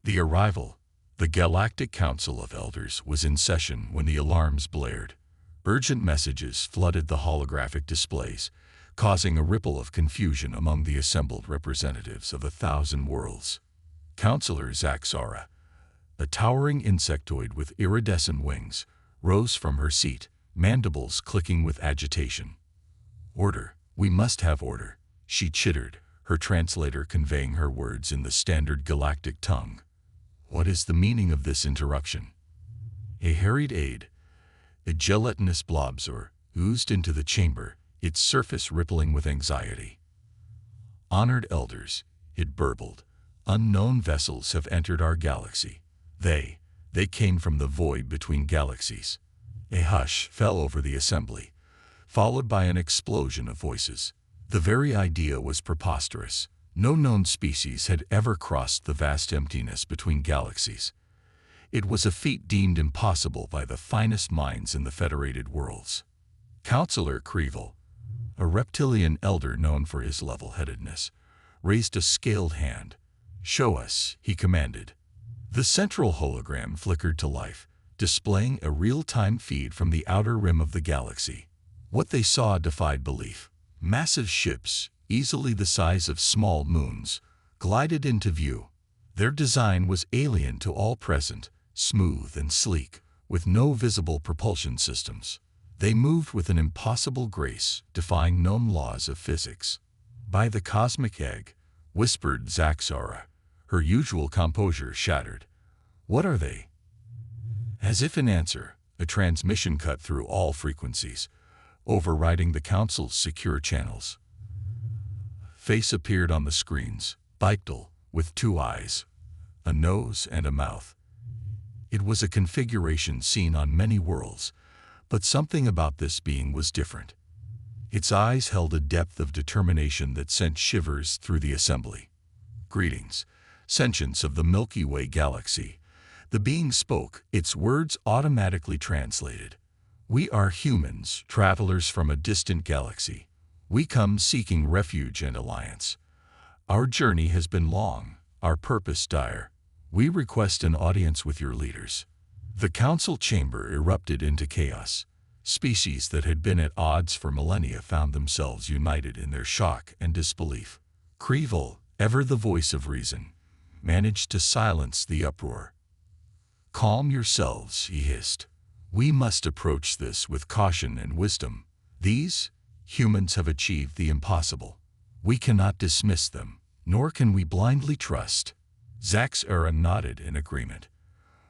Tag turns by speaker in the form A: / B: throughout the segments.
A: The arrival. The Galactic Council of Elders was in session when the alarms blared. Urgent messages flooded the holographic displays, causing a ripple of confusion among the assembled representatives of 1,000 worlds. Counselor Zaxara, a towering insectoid with iridescent wings, rose from her seat, mandibles clicking with agitation. "Order, we must have order," she chittered, her translator conveying her words in the standard galactic tongue. "What is the meaning of this interruption?" A harried aide, a gelatinous blobzor, oozed into the chamber, its surface rippling with anxiety. "Honored elders," it burbled, "unknown vessels have entered our galaxy. They came from the void between galaxies." A hush fell over the assembly, followed by an explosion of voices. The very idea was preposterous. No known species had ever crossed the vast emptiness between galaxies. It was a feat deemed impossible by the finest minds in the Federated Worlds. Counselor Krevel, a reptilian elder known for his level-headedness, raised a scaled hand. "Show us," he commanded. The central hologram flickered to life, displaying a real-time feed from the outer rim of the galaxy. What they saw defied belief. Massive ships, easily the size of small moons, glided into view. Their design was alien to all present, smooth and sleek, with no visible propulsion systems. They moved with an impossible grace, defying known laws of physics. "By the cosmic egg," whispered Zaxara, her usual composure shattered. "What are they?" As if in answer, a transmission cut through all frequencies, overriding the Council's secure channels. Face appeared on the screens, bipedal, with 2 eyes, a nose and a mouth. It was a configuration seen on many worlds, but something about this being was different. Its eyes held a depth of determination that sent shivers through the assembly. "Greetings, sentients of the Milky Way galaxy." The being spoke, its words automatically translated. "We are humans, travelers from a distant galaxy. We come seeking refuge and alliance. Our journey has been long, our purpose dire. We request an audience with your leaders." The council chamber erupted into chaos. Species that had been at odds for millennia found themselves united in their shock and disbelief. Krevel, ever the voice of reason, managed to silence the uproar. "Calm yourselves," he hissed. "We must approach this with caution and wisdom. These humans have achieved the impossible. We cannot dismiss them, nor can we blindly trust." Zaxara nodded in agreement.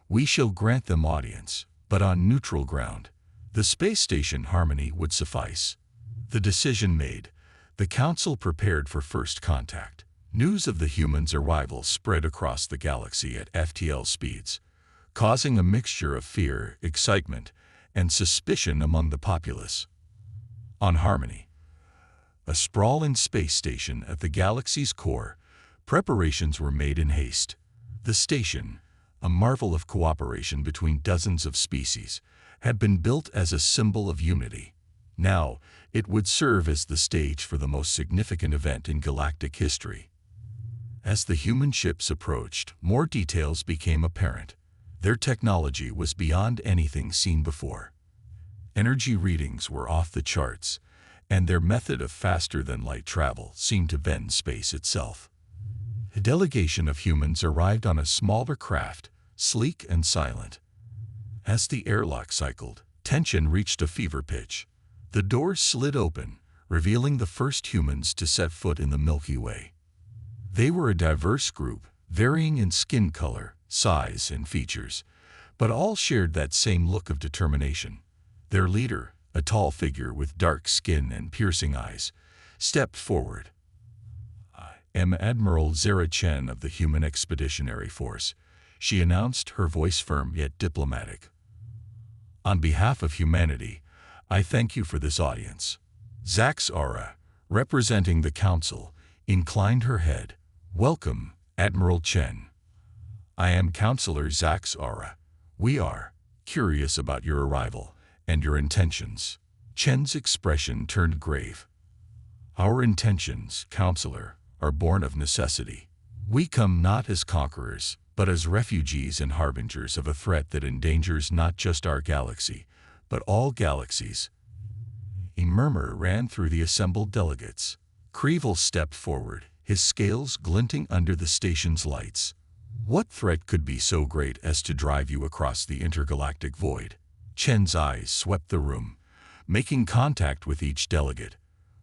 A: "We shall grant them audience, but on neutral ground. The space station harmony would suffice." The decision made, the Council prepared for first contact. News of the humans' arrival spread across the galaxy at FTL speeds, causing a mixture of fear, excitement, and suspicion among the populace. On Harmony, a sprawling space station at the galaxy's core, preparations were made in haste. The station, a marvel of cooperation between dozens of species, had been built as a symbol of unity. Now, it would serve as the stage for the most significant event in galactic history. As the human ships approached, more details became apparent. Their technology was beyond anything seen before. Energy readings were off the charts, and their method of faster-than-light travel seemed to bend space itself. A delegation of humans arrived on a smaller craft, sleek and silent. As the airlock cycled, tension reached a fever pitch. The doors slid open, revealing the first humans to set foot in the Milky Way. They were a diverse group, varying in skin color, size, and features, but all shared that same look of determination. Their leader, a tall figure with dark skin and piercing eyes, stepped forward. "I am Admiral Zara Chen of the Human Expeditionary Force," she announced, her voice firm yet diplomatic. "On behalf of humanity, I thank you for this audience." Zaxara, representing the Council, inclined her head. "Welcome, Admiral Chen. I am Counselor Zaxara. We are curious about your arrival and your intentions." Chen's expression turned grave. "Our intentions, Counselor, are born of necessity. We come not as conquerors, but as refugees and harbingers of a threat that endangers not just our galaxy, but all galaxies. A murmur ran through the assembled delegates. Creevil stepped forward, his scales glinting under the station's lights. What threat could be so great as to drive you across the intergalactic void? Chen's eyes swept the room, making contact with each delegate.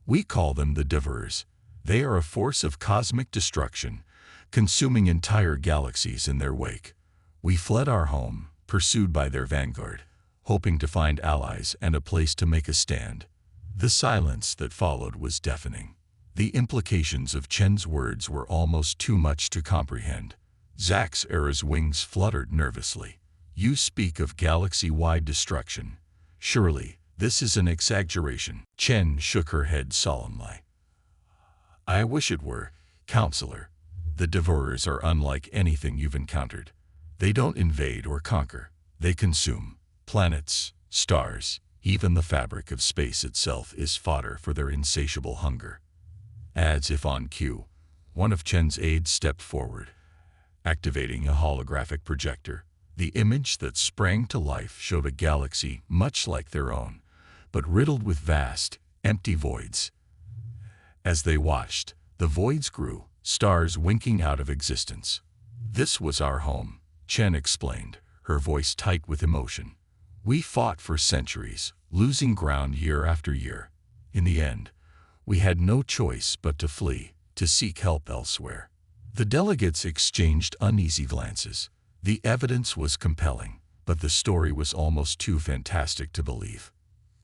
A: We call them the Devourers. They are a force of cosmic destruction, consuming entire galaxies in their wake. We fled our home, pursued by their vanguard, hoping to find allies and a place to make a stand. The silence that followed was deafening. The implications of Chen's words were almost too much to comprehend. Zack's era's wings fluttered nervously. You speak of galaxy-wide destruction. Surely, this is an exaggeration. Chen shook her head solemnly. I wish it were, Counselor. The Devourers are unlike anything you've encountered. They don't invade or conquer. They consume. Planets, stars, even the fabric of space itself is fodder for their insatiable hunger. As if on cue, one of Chen's aides stepped forward, activating a holographic projector. The image that sprang to life showed a galaxy much like their own, but riddled with vast, empty voids. As they watched, the voids grew, stars winking out of existence. This was our home, Chen explained, her voice tight with emotion. We fought for centuries, losing ground year after year. In the end, we had no choice but to flee, to seek help elsewhere. The delegates exchanged uneasy glances. The evidence was compelling, but the story was almost too fantastic to believe.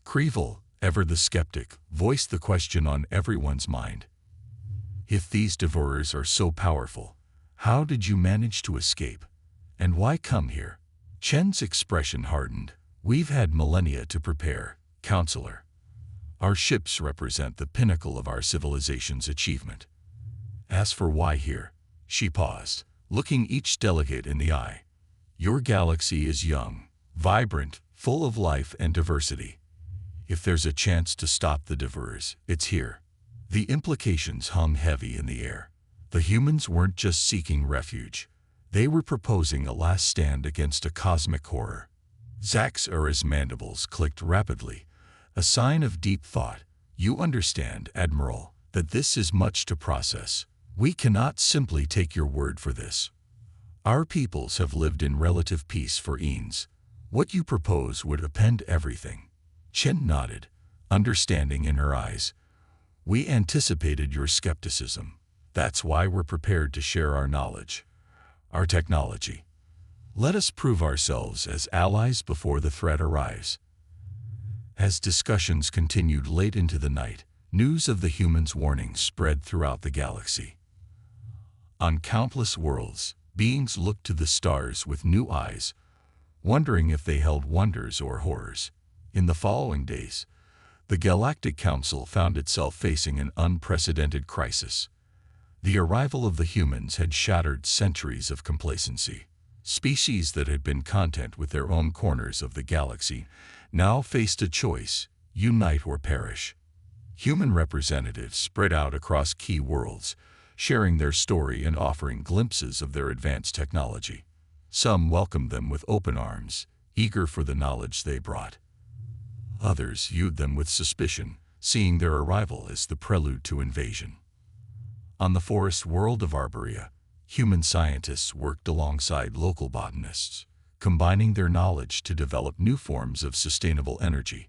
A: Creevil, ever the skeptic, voiced the question on everyone's mind. If these Devourers are so powerful, how did you manage to escape? And why come here? Chen's expression hardened. We've had millennia to prepare, Counselor. Our ships represent the pinnacle of our civilization's achievement. As for why here, she paused, looking each delegate in the eye. Your galaxy is young, vibrant, full of life and diversity. If there's a chance to stop the Devourers, it's here. The implications hung heavy in the air. The humans weren't just seeking refuge. They were proposing a last stand against a cosmic horror. Zack's era's mandibles clicked rapidly, a sign of deep thought. You understand, Admiral, that this is much to process. We cannot simply take your word for this. Our peoples have lived in relative peace for eons. What you propose would upend everything. Chen nodded, understanding in her eyes. We anticipated your skepticism. That's why we're prepared to share our knowledge, our technology. Let us prove ourselves as allies before the threat arrives. As discussions continued late into the night, news of the humans' warning spread throughout the galaxy. On countless worlds, beings looked to the stars with new eyes, wondering if they held wonders or horrors. In the following days, the Galactic Council found itself facing an unprecedented crisis. The arrival of the humans had shattered centuries of complacency. Species that had been content with their own corners of the galaxy now faced a choice: unite or perish. Human representatives spread out across key worlds, sharing their story and offering glimpses of their advanced technology. Some welcomed them with open arms, eager for the knowledge they brought. Others viewed them with suspicion, seeing their arrival as the prelude to invasion. On the forest world of Arborea, human scientists worked alongside local botanists, combining their knowledge to develop new forms of sustainable energy.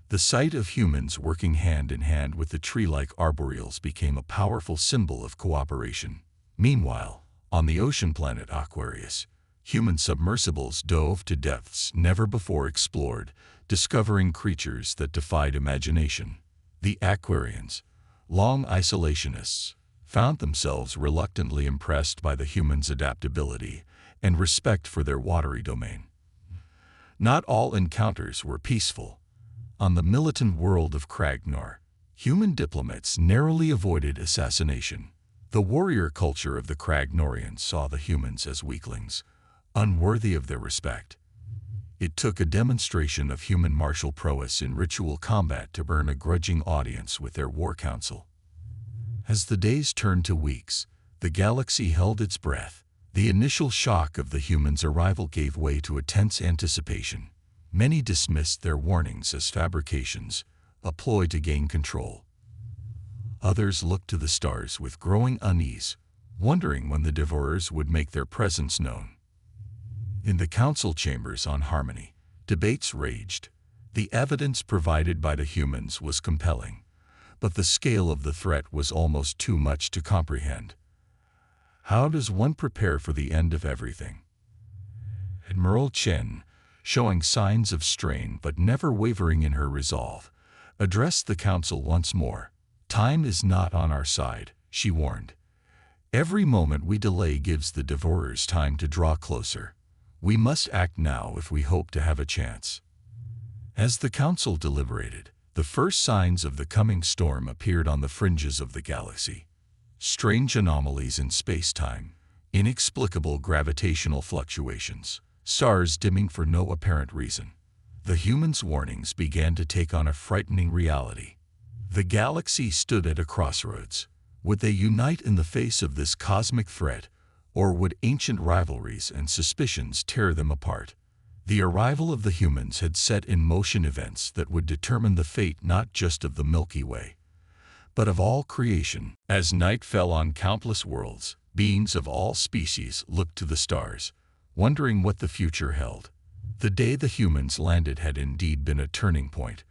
A: The sight of humans working hand in hand with the tree-like arboreals became a powerful symbol of cooperation. Meanwhile, on the ocean planet Aquarius, human submersibles dove to depths never before explored, discovering creatures that defied imagination. The Aquarians, long isolationists, found themselves reluctantly impressed by the humans' adaptability and respect for their watery domain. Not all encounters were peaceful. On the militant world of Kragnor, human diplomats narrowly avoided assassination. The warrior culture of the Kragnorians saw the humans as weaklings, unworthy of their respect. It took a demonstration of human martial prowess in ritual combat to earn a grudging audience with their war council. As the days turned to weeks, the galaxy held its breath. The initial shock of the humans' arrival gave way to a tense anticipation. Many dismissed their warnings as fabrications, a ploy to gain control. Others looked to the stars with growing unease, wondering when the devourers would make their presence known. In the council chambers on harmony, debates raged. The evidence provided by the humans was compelling, but the scale of the threat was almost too much to comprehend. How does one prepare for the end of everything? Admiral Chen, showing signs of strain but never wavering in her resolve, addressed the council once more. Time is not on our side, she warned. Every moment we delay gives the devourers time to draw closer. We must act now if we hope to have a chance. As the council deliberated, the first signs of the coming storm appeared on the fringes of the galaxy. Strange anomalies in space-time, inexplicable gravitational fluctuations, stars dimming for no apparent reason. The humans' warnings began to take on a frightening reality. The galaxy stood at a crossroads. Would they unite in the face of this cosmic threat, or would ancient rivalries and suspicions tear them apart? The arrival of the humans had set in motion events that would determine the fate not just of the Milky Way, but of all creation. As night fell on countless worlds, beings of all species looked to the stars, wondering what the future held. The day the humans landed had indeed been a turning point,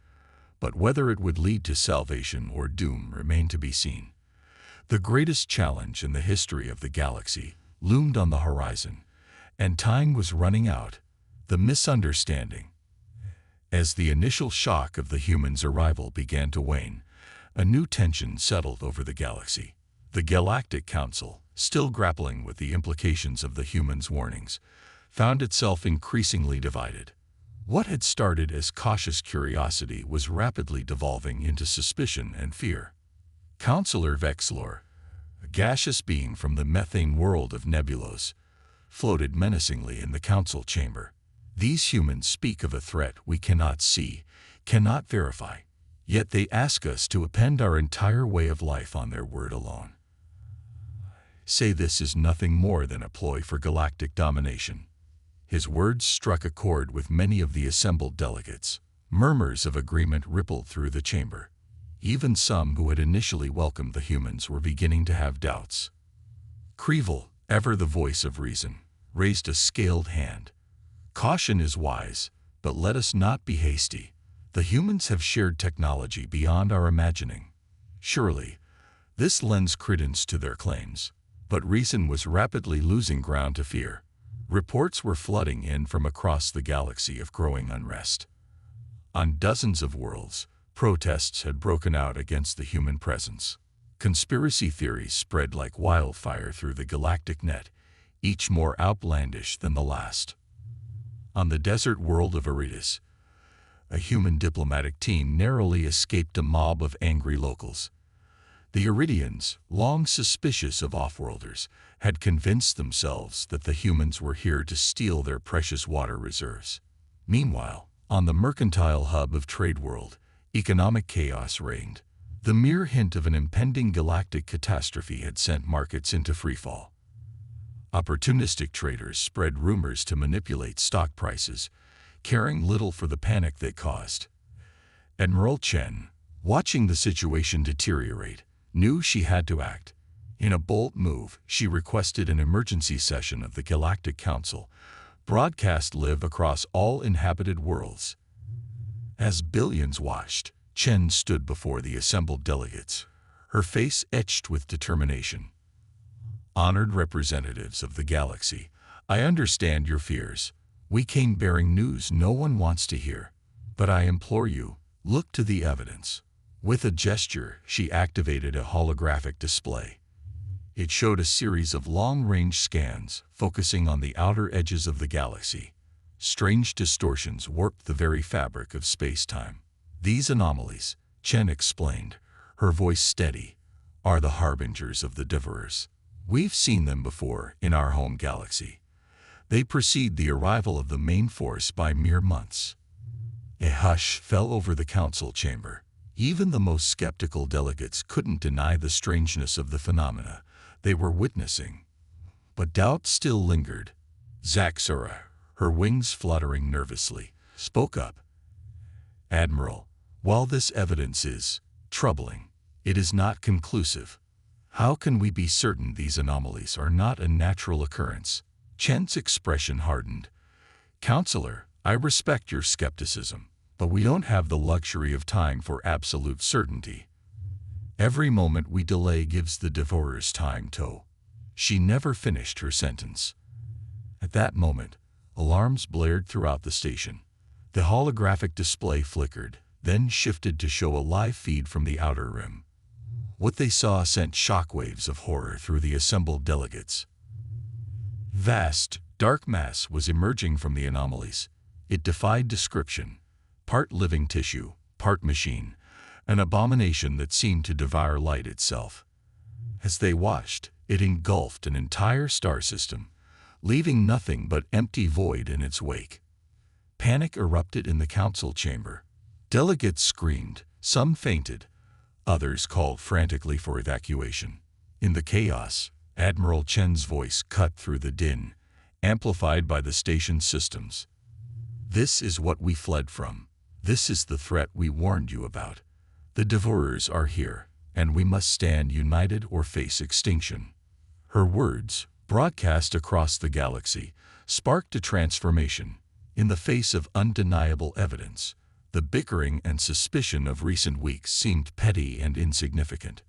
A: but whether it would lead to salvation or doom remained to be seen. The greatest challenge in the history of the galaxy loomed on the horizon, and time was running out. The misunderstanding. As the initial shock of the humans' arrival began to wane, a new tension settled over the galaxy. The Galactic Council, still grappling with the implications of the humans' warnings, found itself increasingly divided. What had started as cautious curiosity was rapidly devolving into suspicion and fear. Counselor Vexlor, a gaseous being from the methane world of Nebulos, floated menacingly in the council chamber. These humans speak of a threat we cannot see, cannot verify, yet they ask us to append our entire way of life on their word alone. Say this is nothing more than a ploy for galactic domination. His words struck a chord with many of the assembled delegates. Murmurs of agreement rippled through the chamber. Even some who had initially welcomed the humans were beginning to have doubts. Creevil, ever the voice of reason, raised a scaled hand. Caution is wise, but let us not be hasty. The humans have shared technology beyond our imagining. Surely, this lends credence to their claims. But reason was rapidly losing ground to fear. Reports were flooding in from across the galaxy of growing unrest. On dozens of worlds, protests had broken out against the human presence. Conspiracy theories spread like wildfire through the galactic net, each more outlandish than the last. On the desert world of Aridus, a human diplomatic team narrowly escaped a mob of angry locals. The Iridians, long suspicious of offworlders, had convinced themselves that the humans were here to steal their precious water reserves. Meanwhile, on the mercantile hub of Trade World, economic chaos reigned. The mere hint of an impending galactic catastrophe had sent markets into freefall. Opportunistic traders spread rumors to manipulate stock prices, caring little for the panic they caused. Admiral Chen, watching the situation deteriorate, knew she had to act. In a bold move, she requested an emergency session of the Galactic Council, broadcast live across all inhabited worlds. As billions watched, Chen stood before the assembled delegates, her face etched with determination. Honored representatives of the galaxy, I understand your fears. We came bearing news no one wants to hear. But I implore you, look to the evidence. With a gesture, she activated a holographic display. It showed a series of long-range scans focusing on the outer edges of the galaxy. Strange distortions warped the very fabric of space-time. These anomalies, Chen explained, her voice steady, are the harbingers of the devourers. We've seen them before in our home galaxy. They precede the arrival of the main force by mere months. A hush fell over the council chamber. Even the most skeptical delegates couldn't deny the strangeness of the phenomena they were witnessing. But doubt still lingered. Zaxura, her wings fluttering nervously, spoke up. "Admiral, while this evidence is troubling, it is not conclusive. How can we be certain these anomalies are not a natural occurrence?" Chen's expression hardened. "Counselor, I respect your skepticism, but we don't have the luxury of time for absolute certainty. Every moment we delay gives the devourers time to—" She never finished her sentence. At that moment, alarms blared throughout the station. The holographic display flickered, then shifted to show a live feed from the outer rim. What they saw sent shockwaves of horror through the assembled delegates. Vast, dark mass was emerging from the anomalies. It defied description. Part living tissue, part machine, an abomination that seemed to devour light itself. As they watched, it engulfed an entire star system, leaving nothing but empty void in its wake. Panic erupted in the council chamber. Delegates screamed, some fainted, others called frantically for evacuation. In the chaos, Admiral Chen's voice cut through the din, amplified by the station's systems. "This is what we fled from. This is the threat we warned you about. The devourers are here, and we must stand united or face extinction." Her words, broadcast across the galaxy, sparked a transformation. In the face of undeniable evidence, the bickering and suspicion of recent weeks seemed petty and insignificant.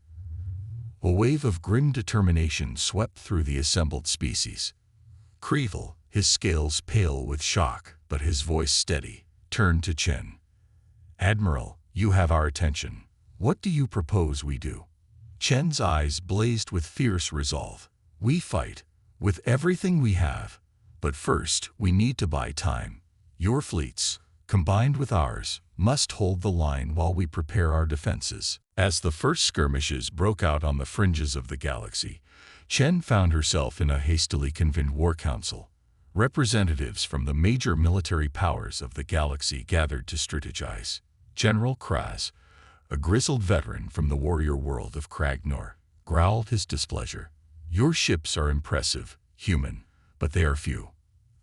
A: A wave of grim determination swept through the assembled species. Creevil, his scales pale with shock but his voice steady, turned to Chen. "Admiral, you have our attention. What do you propose we do?" Chen's eyes blazed with fierce resolve. "We fight, with everything we have. But first, we need to buy time. Your fleets, combined with ours, must hold the line while we prepare our defenses." As the first skirmishes broke out on the fringes of the galaxy, Chen found herself in a hastily convened war council. Representatives from the major military powers of the galaxy gathered to strategize. General Kraz, a grizzled veteran from the warrior world of Kragnor, growled his displeasure. "Your ships are impressive, human, but they are few.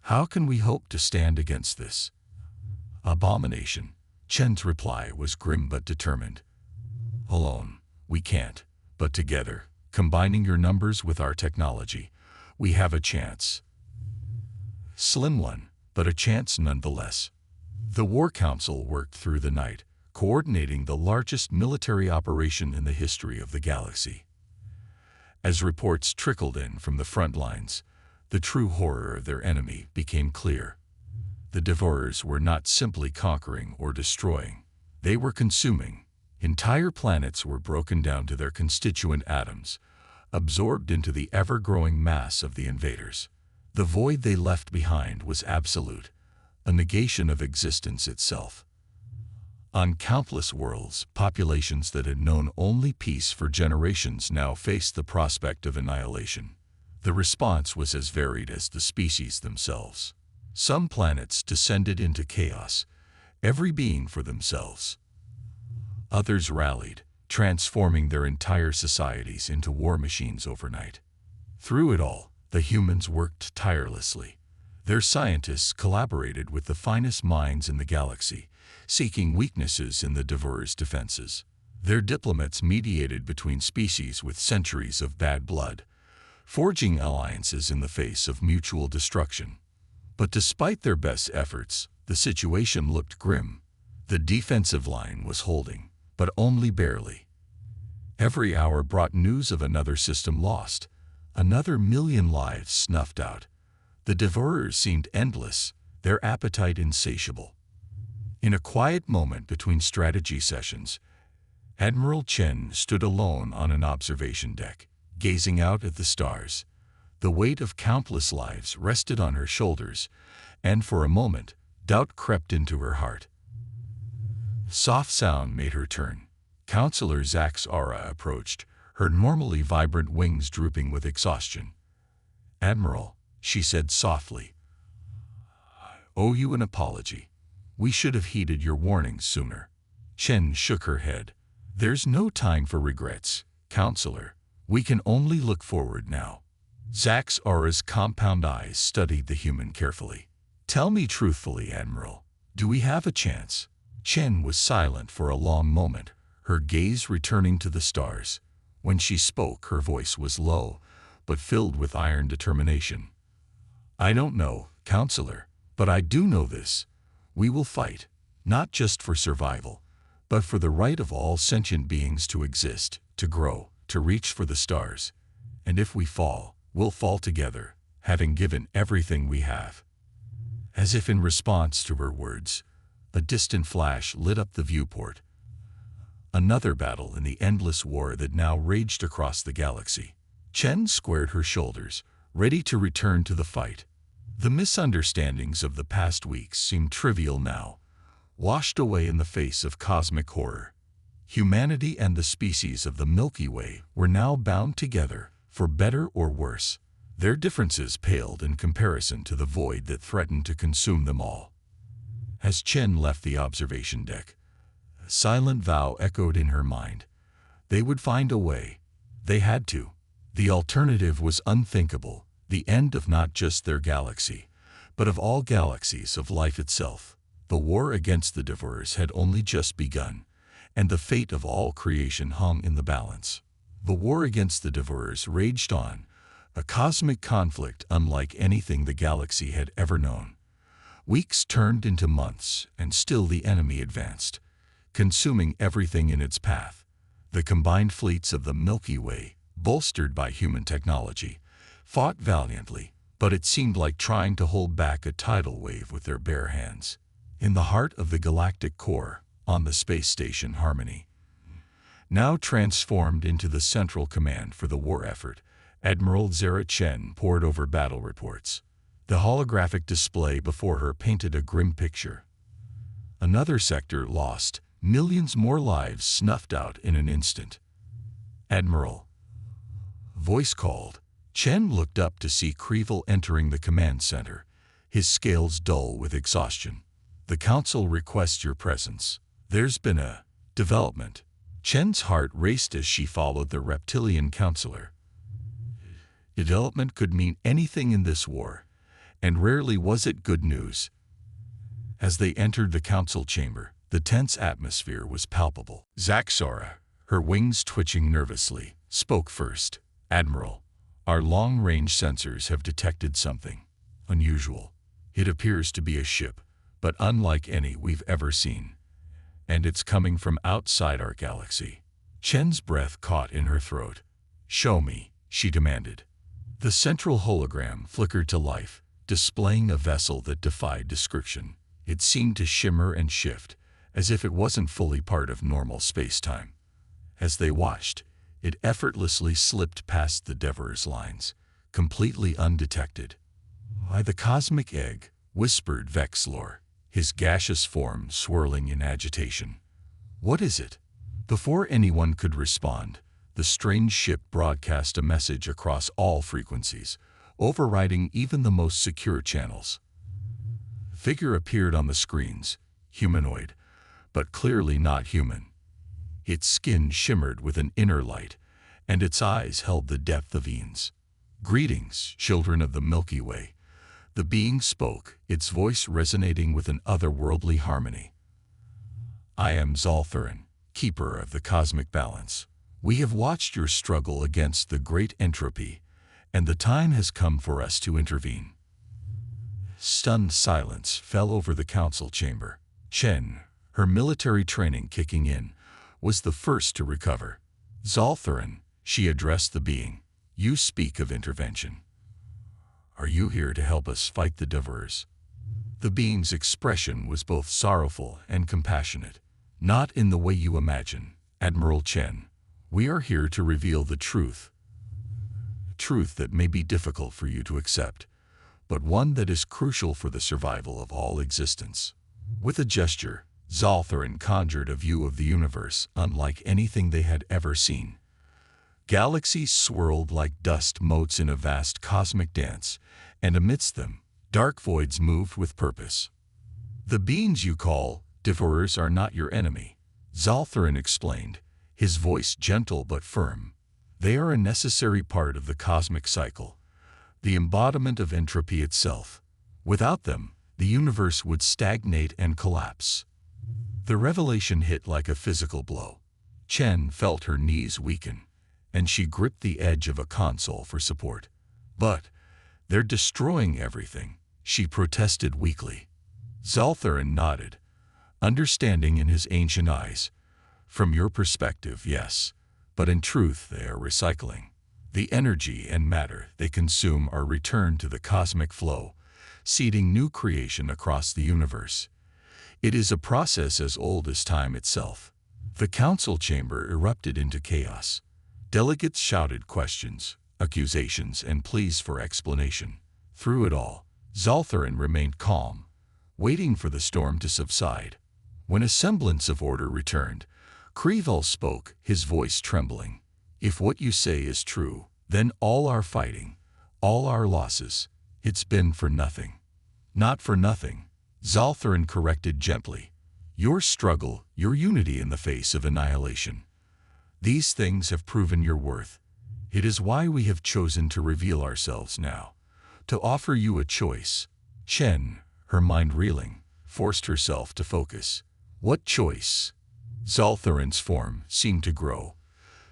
A: How can we hope to stand against this abomination?" Chen's reply was grim but determined. "Alone, we can't, but together, combining your numbers with our technology, we have a chance. Slim one, but a chance nonetheless." The War Council worked through the night, coordinating the largest military operation in the history of the galaxy. As reports trickled in from the front lines, the true horror of their enemy became clear. The devourers were not simply conquering or destroying, they were consuming. Entire planets were broken down to their constituent atoms, absorbed into the ever-growing mass of the invaders. The void they left behind was absolute, a negation of existence itself. On countless worlds, populations that had known only peace for generations now faced the prospect of annihilation. The response was as varied as the species themselves. Some planets descended into chaos, every being for themselves. Others rallied, transforming their entire societies into war machines overnight. Through it all, the humans worked tirelessly. Their scientists collaborated with the finest minds in the galaxy, seeking weaknesses in the devourers' defenses. Their diplomats mediated between species with centuries of bad blood, forging alliances in the face of mutual destruction. But despite their best efforts, the situation looked grim. The defensive line was holding, but only barely. Every hour brought news of another system lost, another million lives snuffed out. The devourers seemed endless, their appetite insatiable. In a quiet moment between strategy sessions, Admiral Chen stood alone on an observation deck, gazing out at the stars. The weight of countless lives rested on her shoulders, and for a moment, doubt crept into her heart. Soft sound made her turn. Counselor Zaxura approached, her normally vibrant wings drooping with exhaustion. "Admiral," she said softly, "I owe you an apology. We should have heeded your warnings sooner." Chen shook her head. "There's no time for regrets, Counselor. We can only look forward now." Zack's aura's compound eyes studied the human carefully. "Tell me truthfully, Admiral, do we have a chance?" Chen was silent for a long moment, her gaze returning to the stars. When she spoke, her voice was low, but filled with iron determination. "I don't know, Counselor, but I do know this. We will fight, not just for survival, but for the right of all sentient beings to exist, to grow, to reach for the stars. And if we fall, we'll fall together, having given everything we have." As if in response to her words, a distant flash lit up the viewport. Another battle in the endless war that now raged across the galaxy. Chen squared her shoulders, ready to return to the fight. The misunderstandings of the past weeks seemed trivial now, washed away in the face of cosmic horror. Humanity and the species of the Milky Way were now bound together, for better or worse. Their differences paled in comparison to the void that threatened to consume them all. As Chen left the observation deck, a silent vow echoed in her mind. They would find a way. They had to. The alternative was unthinkable, the end of not just their galaxy, but of all galaxies, of life itself. The war against the Devourers had only just begun, and the fate of all creation hung in the balance. The war against the Devourers raged on, a cosmic conflict unlike anything the galaxy had ever known. Weeks turned into months, and still the enemy advanced, consuming everything in its path. The combined fleets of the Milky Way, bolstered by human technology, fought valiantly, but it seemed like trying to hold back a tidal wave with their bare hands. In the heart of the galactic core, on the space station Harmony, now transformed into the central command for the war effort, Admiral Zara Chen pored over battle reports. The holographic display before her painted a grim picture. Another sector lost, millions more lives snuffed out in an instant. "Admiral." Voice called. Chen looked up to see Creevil entering the command center, his scales dull with exhaustion. "The Council requests your presence. There's been a development." Chen's heart raced as she followed the reptilian counselor. Development could mean anything in this war, and rarely was it good news. As they entered the council chamber, the tense atmosphere was palpable. Zaxora, her wings twitching nervously, spoke first. "Admiral, our long-range sensors have detected something unusual. It appears to be a ship, but unlike any we've ever seen. And it's coming from outside our galaxy." Chen's breath caught in her throat. "Show me," she demanded. The central hologram flickered to life, displaying a vessel that defied description. It seemed to shimmer and shift, as if it wasn't fully part of normal space-time. As they watched, it effortlessly slipped past the Devourer's lines, completely undetected. "By the cosmic egg," whispered Vexlor, his gaseous form swirling in agitation. "What is it?" Before anyone could respond, the strange ship broadcast a message across all frequencies, overriding even the most secure channels. A figure appeared on the screens, humanoid, but clearly not human. Its skin shimmered with an inner light, and its eyes held the depth of Eons. "Greetings, children of the Milky Way." The being spoke, its voice resonating with an otherworldly harmony. "I am Zolthurin, keeper of the cosmic balance. We have watched your struggle against the great entropy, and the time has come for us to intervene." Stunned silence fell over the council chamber. Chen, her military training kicking in, was the first to recover. "Zolthurin," she addressed the being, "you speak of intervention. Are you here to help us fight the Devourers?" The being's expression was both sorrowful and compassionate. "Not in the way you imagine, Admiral Chen. We are here to reveal the truth. Truth that may be difficult for you to accept, but one that is crucial for the survival of all existence." With a gesture, Zolthurin conjured a view of the universe unlike anything they had ever seen. Galaxies swirled like dust motes in a vast cosmic dance, and amidst them, dark voids moved with purpose. "The beings you call Devourers are not your enemy," Zolthurin explained, his voice gentle but firm. "They are a necessary part of the cosmic cycle, the embodiment of entropy itself. Without them, the universe would stagnate and collapse. The revelation hit like a physical blow. Chen felt her knees weaken, and she gripped the edge of a console for support. "But they're destroying everything," she protested weakly. Zaltharan nodded, understanding in his ancient eyes. "From your perspective, yes, but in truth they are recycling. The energy and matter they consume are returned to the cosmic flow, seeding new creation across the universe. It is a process as old as time itself." The council chamber erupted into chaos. Delegates shouted questions, accusations, and pleas for explanation. Through it all, Zaltharan remained calm, waiting for the storm to subside. When a semblance of order returned, Krevel spoke, his voice trembling. "If what you say is true, then all our fighting, all our losses, it's been for nothing." "Not for nothing," Zaltharan corrected gently. "Your struggle, your unity in the face of annihilation. These things have proven your worth. It is why we have chosen to reveal ourselves now, to offer you a choice." Chen, her mind reeling, forced herself to focus. "What choice?" Zaltharan's form seemed to grow,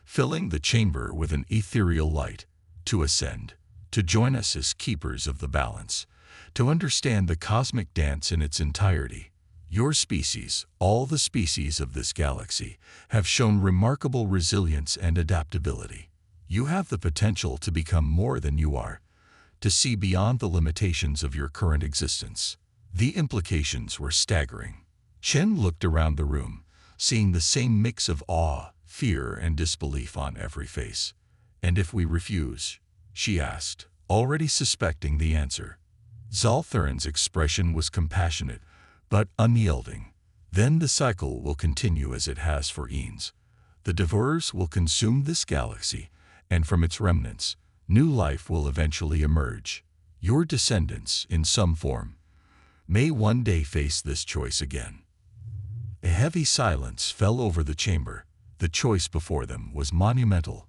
A: filling the chamber with an ethereal light. "To ascend, to join us as keepers of the balance, to understand the cosmic dance in its entirety. Your species, all the species of this galaxy, have shown remarkable resilience and adaptability. You have the potential to become more than you are, to see beyond the limitations of your current existence." The implications were staggering. Chen looked around the room, seeing the same mix of awe, fear, and disbelief on every face. "And if we refuse?" she asked, already suspecting the answer. Zaltharan's expression was compassionate, but unyielding. "Then the cycle will continue as it has for eons. The devourers will consume this galaxy, and from its remnants, new life will eventually emerge. Your descendants, in some form, may one day face this choice again." A heavy silence fell over the chamber. The choice before them was monumental: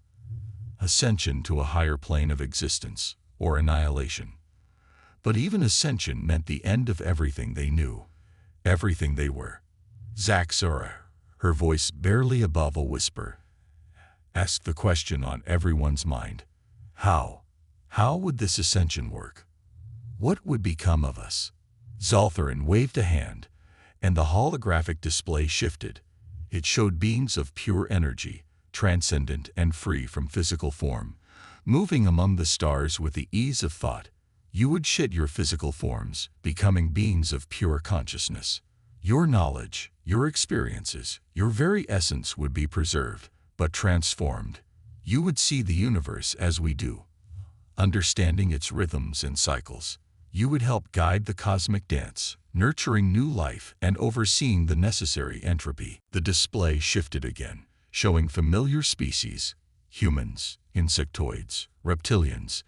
A: ascension to a higher plane of existence, or annihilation. But even ascension meant the end of everything they knew, everything they were. Zaxura, her voice barely above a whisper, asked the question on everyone's mind. How? How would this ascension work? What would become of us? Zaltharan waved a hand, and the holographic display shifted. It showed beings of pure energy, transcendent and free from physical form, moving among the stars with the ease of thought. You would shed your physical forms, becoming beings of pure consciousness. Your knowledge, your experiences, your very essence would be preserved, but transformed. You would see the universe as we do, understanding its rhythms and cycles. You would help guide the cosmic dance, nurturing new life and overseeing the necessary entropy. The display shifted again, showing familiar species, humans, insectoids, reptilians,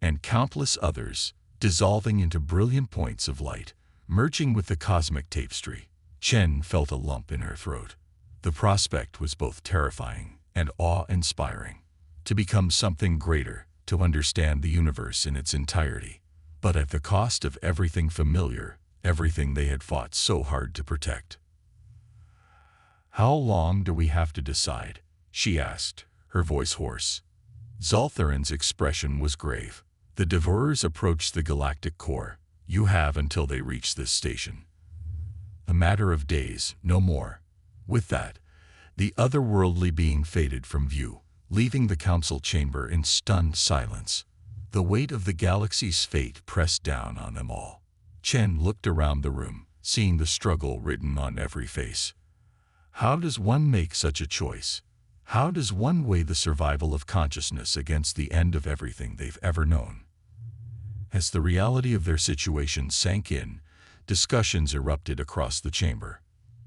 A: and countless others, dissolving into brilliant points of light, merging with the cosmic tapestry. Chen felt a lump in her throat. The prospect was both terrifying and awe-inspiring. To become something greater, to understand the universe in its entirety, but at the cost of everything familiar, everything they had fought so hard to protect. "How long do we have to decide?" she asked, her voice hoarse. Zaltharan's expression was grave. "The devourers approached the galactic core. You have until they reach this station. A matter of days, no more." With that, the otherworldly being faded from view, leaving the council chamber in stunned silence. The weight of the galaxy's fate pressed down on them all. Chen looked around the room, seeing the struggle written on every face. How does one make such a choice? How does one weigh the survival of consciousness against the end of everything they've ever known? As the reality of their situation sank in, discussions erupted across the chamber.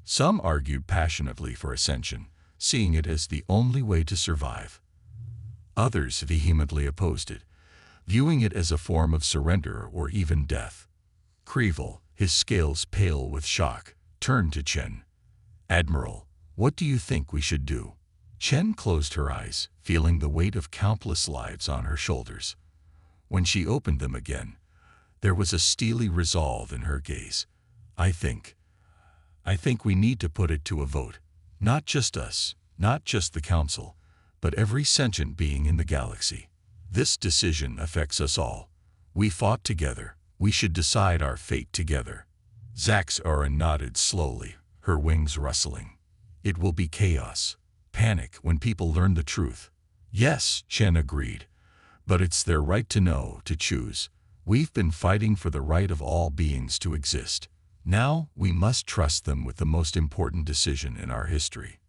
A: Some argued passionately for ascension, seeing it as the only way to survive. Others vehemently opposed it, viewing it as a form of surrender or even death. Krevel, his scales pale with shock, turned to Chen. "Admiral, what do you think we should do?" Chen closed her eyes, feeling the weight of countless lives on her shoulders. When she opened them again, there was a steely resolve in her gaze. I think we need to put it to a vote. Not just us, not just the Council, but every sentient being in the galaxy. This decision affects us all. We fought together. We should decide our fate together. Zaxara nodded slowly, her wings rustling. It will be chaos, panic when people learn the truth. Yes, Chen agreed. But it's their right to know, to choose. We've been fighting for the right of all beings to exist. Now, we must trust them with the most important decision in our history.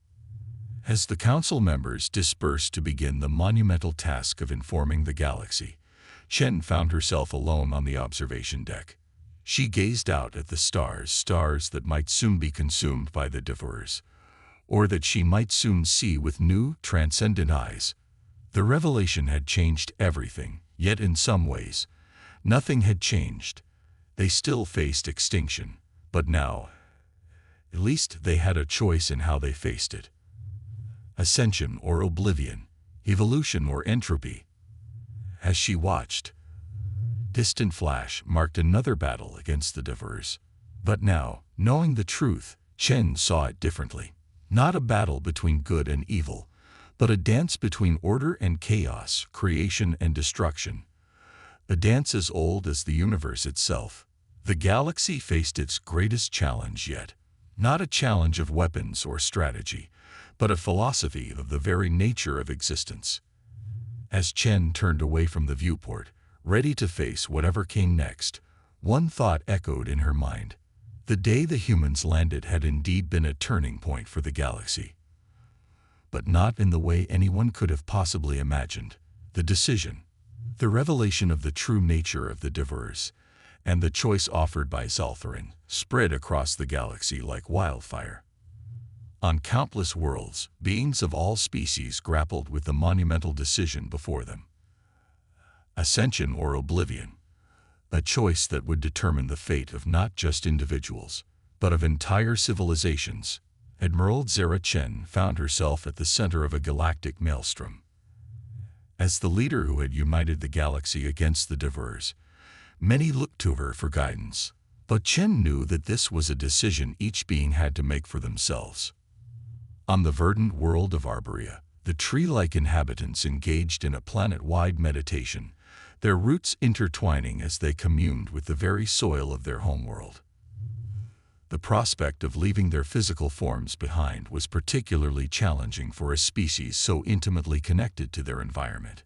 A: As the Council members dispersed to begin the monumental task of informing the galaxy, Chen found herself alone on the observation deck. She gazed out at the stars that might soon be consumed by the devourers, or that she might soon see with new, transcendent eyes. The revelation had changed everything, yet in some ways, nothing had changed. They still faced extinction, but now, at least they had a choice in how they faced it. Ascension or oblivion, evolution or entropy. As she watched, distant flash marked another battle against the devourers. But now, knowing the truth, Chen saw it differently. Not a battle between good and evil, but a dance between order and chaos, creation and destruction. A dance as old as the universe itself. The galaxy faced its greatest challenge yet. Not a challenge of weapons or strategy, but a philosophy of the very nature of existence. As Chen turned away from the viewport, ready to face whatever came next, one thought echoed in her mind. The day the humans landed had indeed been a turning point for the galaxy. But not in the way anyone could have possibly imagined. The decision, the revelation of the true nature of the devourers, and the choice offered by Zaltharin spread across the galaxy like wildfire. On countless worlds, beings of all species grappled with the monumental decision before them. Ascension or oblivion, a choice that would determine the fate of not just individuals, but of entire civilizations. Admiral Zara Chen found herself at the center of a galactic maelstrom. As the leader who had united the galaxy against the devourers, many looked to her for guidance. But Chen knew that this was a decision each being had to make for themselves. On the verdant world of Arborea, the tree-like inhabitants engaged in a planet-wide meditation, their roots intertwining as they communed with the very soil of their homeworld. The prospect of leaving their physical forms behind was particularly challenging for a species so intimately connected to their environment.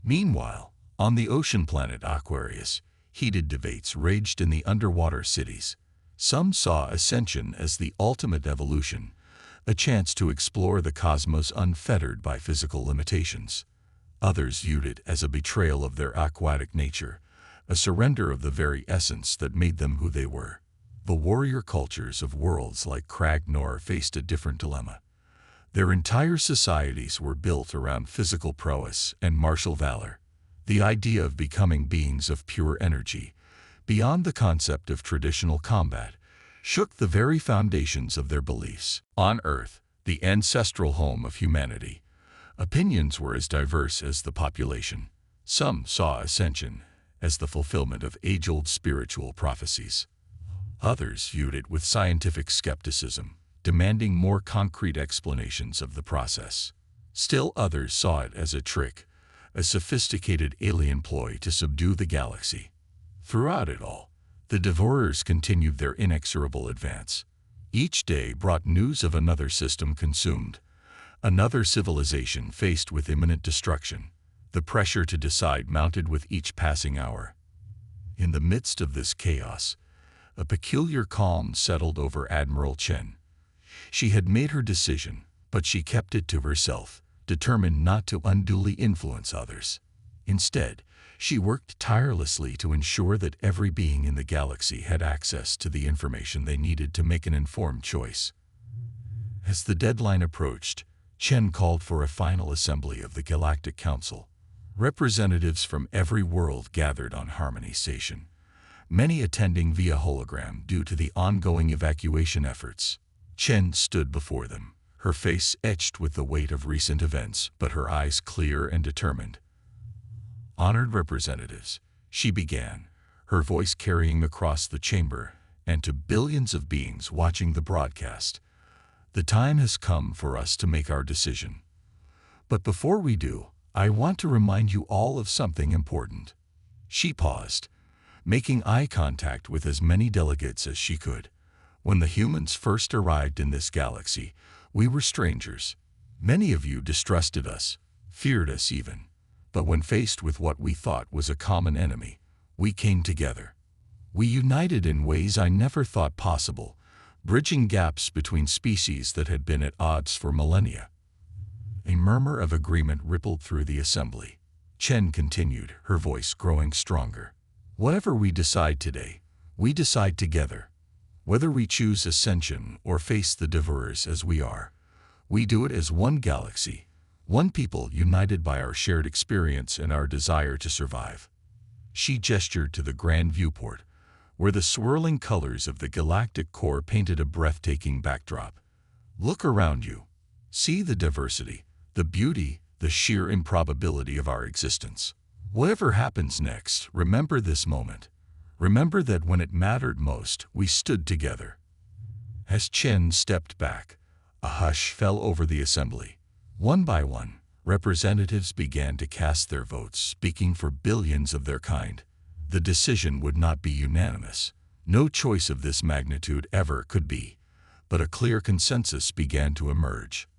A: Meanwhile, on the ocean planet Aquarius, heated debates raged in the underwater cities. Some saw ascension as the ultimate evolution, a chance to explore the cosmos unfettered by physical limitations. Others viewed it as a betrayal of their aquatic nature, a surrender of the very essence that made them who they were. The warrior cultures of worlds like Kragnor faced a different dilemma. Their entire societies were built around physical prowess and martial valor. The idea of becoming beings of pure energy, beyond the concept of traditional combat, shook the very foundations of their beliefs. On Earth, the ancestral home of humanity, opinions were as diverse as the population. Some saw ascension as the fulfillment of age-old spiritual prophecies. Others viewed it with scientific skepticism, demanding more concrete explanations of the process. Still others saw it as a trick, a sophisticated alien ploy to subdue the galaxy. Throughout it all, the devourers continued their inexorable advance. Each day brought news of another system consumed, another civilization faced with imminent destruction. The pressure to decide mounted with each passing hour. In the midst of this chaos, a peculiar calm settled over Admiral Chen. She had made her decision, but she kept it to herself, determined not to unduly influence others. Instead, she worked tirelessly to ensure that every being in the galaxy had access to the information they needed to make an informed choice. As the deadline approached, Chen called for a final assembly of the Galactic Council. Representatives from every world gathered on Harmony Station, many attending via hologram due to the ongoing evacuation efforts. Chen stood before them, her face etched with the weight of recent events, but her eyes clear and determined. Honored representatives, she began, her voice carrying across the chamber and to billions of beings watching the broadcast. The time has come for us to make our decision. But before we do, I want to remind you all of something important. She paused, making eye contact with as many delegates as she could. When the humans first arrived in this galaxy, we were strangers. Many of you distrusted us, feared us even. But when faced with what we thought was a common enemy, we came together. We united in ways I never thought possible, bridging gaps between species that had been at odds for millennia. A murmur of agreement rippled through the assembly. Chen continued, her voice growing stronger. Whatever we decide today, we decide together. Whether we choose ascension or face the devourers as we are, we do it as one galaxy, one people united by our shared experience and our desire to survive. She gestured to the grand viewport, where the swirling colors of the galactic core painted a breathtaking backdrop. Look around you. See the diversity, the beauty, the sheer improbability of our existence. Whatever happens next, remember this moment. Remember that when it mattered most, we stood together. As Chen stepped back, a hush fell over the assembly. One by one, representatives began to cast their votes, speaking for billions of their kind. The decision would not be unanimous. No choice of this magnitude ever could be. But a clear consensus began to emerge.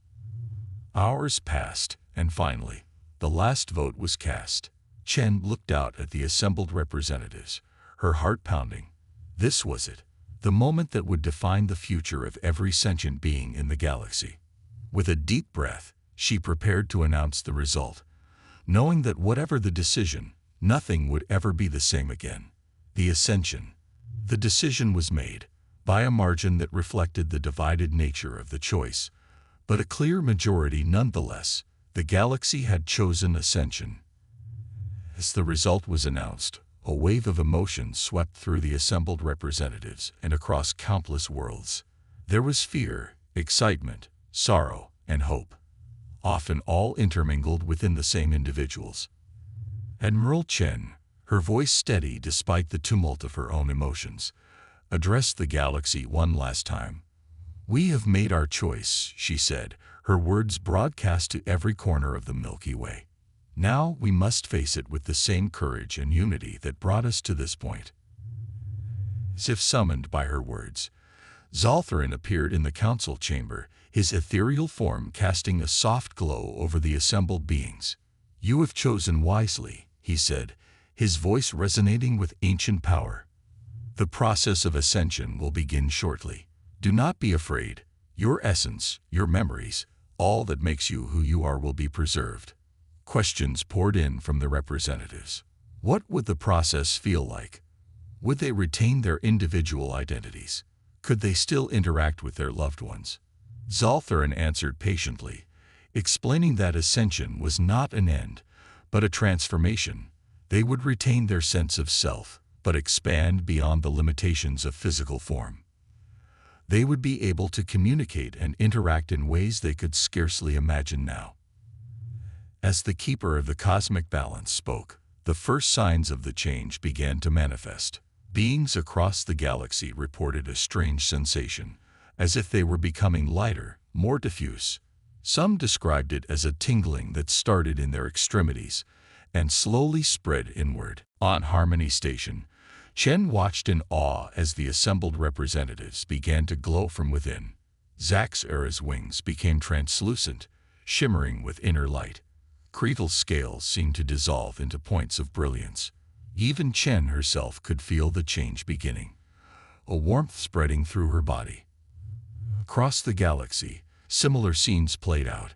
A: Hours passed, and finally, the last vote was cast. Chen looked out at the assembled representatives, her heart pounding. This was it, the moment that would define the future of every sentient being in the galaxy. With a deep breath, she prepared to announce the result, knowing that whatever the decision, nothing would ever be the same again. The ascension. The decision was made, by a margin that reflected the divided nature of the choice, but a clear majority nonetheless. The galaxy had chosen ascension. As the result was announced, a wave of emotion swept through the assembled representatives and across countless worlds. There was fear, excitement, sorrow, and hope, often all intermingled within the same individuals. Admiral Chen, her voice steady despite the tumult of her own emotions, addressed the galaxy one last time. "We have made our choice," she said, her words broadcast to every corner of the Milky Way. "Now we must face it with the same courage and unity that brought us to this point." As if summoned by her words, Zaltharin appeared in the council chamber, his ethereal form casting a soft glow over the assembled beings. "You have chosen wisely," he said, his voice resonating with ancient power. "The process of ascension will begin shortly. Do not be afraid. Your essence, your memories, all that makes you who you are will be preserved." Questions poured in from the representatives. What would the process feel like? Would they retain their individual identities? Could they still interact with their loved ones? Zaltharin answered patiently, explaining that ascension was not an end, but a transformation. They would retain their sense of self, but expand beyond the limitations of physical form. They would be able to communicate and interact in ways they could scarcely imagine now. As the keeper of the cosmic balance spoke, the first signs of the change began to manifest. Beings across the galaxy reported a strange sensation, as if they were becoming lighter, more diffuse. Some described it as a tingling that started in their extremities and slowly spread inward. On Harmony Station, Chen watched in awe as the assembled representatives began to glow from within. Zaxara's wings became translucent, shimmering with inner light. Cretal's scales seemed to dissolve into points of brilliance. Even Chen herself could feel the change beginning, a warmth spreading through her body. Across the galaxy, similar scenes played out.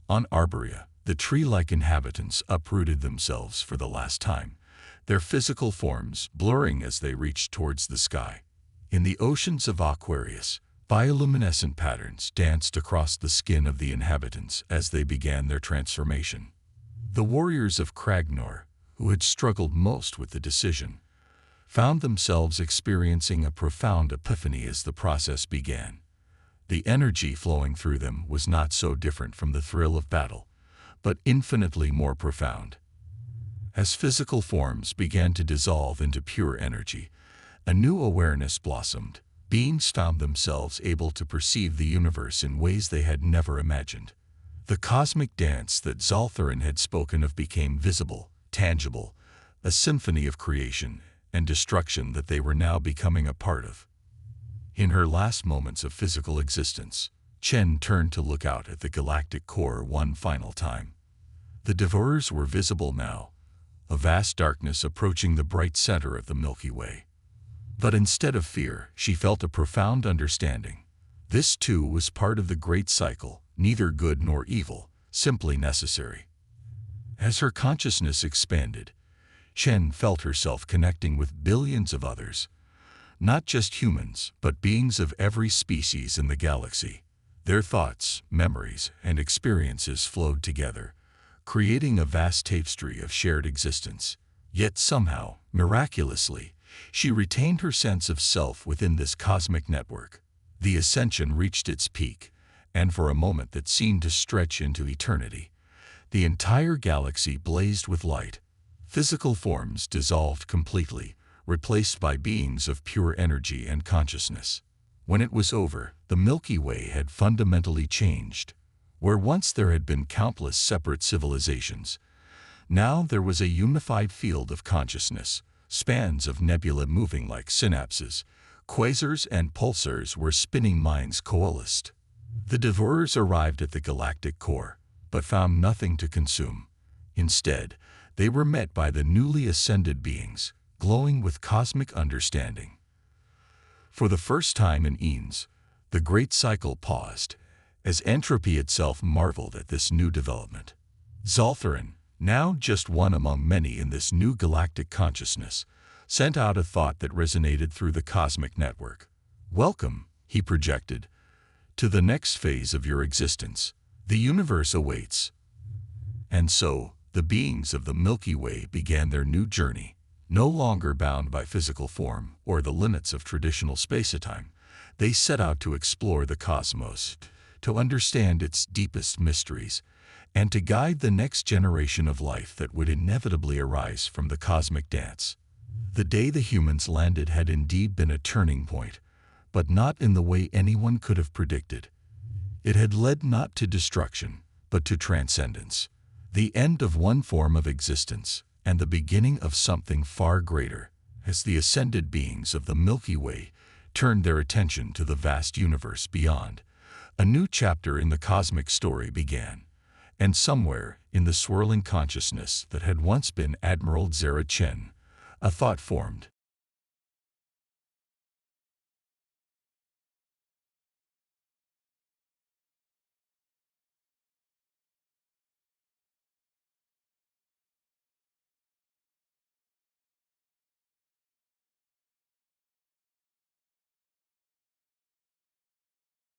A: On Arborea, the tree-like inhabitants uprooted themselves for the last time, their physical forms blurring as they reached towards the sky. In the oceans of Aquarius, bioluminescent patterns danced across the skin of the inhabitants as they began their transformation. The warriors of Kragnor, who had struggled most with the decision, found themselves experiencing a profound epiphany as the process began. The energy flowing through them was not so different from the thrill of battle, but infinitely more profound. As physical forms began to dissolve into pure energy, a new awareness blossomed. Beings found themselves able to perceive the universe in ways they had never imagined. The cosmic dance that Zaltharin had spoken of became visible, tangible, a symphony of creation and destruction that they were now becoming a part of. In her last moments of physical existence, Chen turned to look out at the galactic core one final time. The devourers were visible now, a vast darkness approaching the bright center of the Milky Way. But instead of fear, she felt a profound understanding. This too was part of the great cycle, neither good nor evil, simply necessary. As her consciousness expanded, Chen felt herself connecting with billions of others, not just humans, but beings of every species in the galaxy. Their thoughts, memories, and experiences flowed together, creating a vast tapestry of shared existence. Yet somehow, miraculously, she retained her sense of self within this cosmic network. The ascension reached its peak, and for a moment that seemed to stretch into eternity, the entire galaxy blazed with light. Physical forms dissolved completely, replaced by beings of pure energy and consciousness. When it was over, the Milky Way had fundamentally changed. Where once there had been countless separate civilizations, now there was a unified field of consciousness. Spans of nebula moving like synapses, quasars and pulsars where spinning minds coalesced. The devourers arrived at the galactic core, but found nothing to consume. Instead, they were met by the newly ascended beings, glowing with cosmic understanding. For the first time in eons, the great cycle paused, as entropy itself marveled at this new development. Zaltharin, now just one among many in this new galactic consciousness, sent out a thought that resonated through the cosmic network. "Welcome," he projected, "to the next phase of your existence. The universe awaits." And so, the beings of the Milky Way began their new journey. No longer bound by physical form or the limits of traditional space-time, they set out to explore the cosmos, to understand its deepest mysteries, and to guide the next generation of life that would inevitably arise from the cosmic dance. The day the humans landed had indeed been a turning point, but not in the way anyone could have predicted. It had led not to destruction, but to transcendence, the end of one form of existence and the beginning of something far greater. As the ascended beings of the Milky Way turned their attention to the vast universe beyond, a new chapter in the cosmic story began. And somewhere, in the swirling consciousness that had once been Admiral Zara Chen, a thought formed.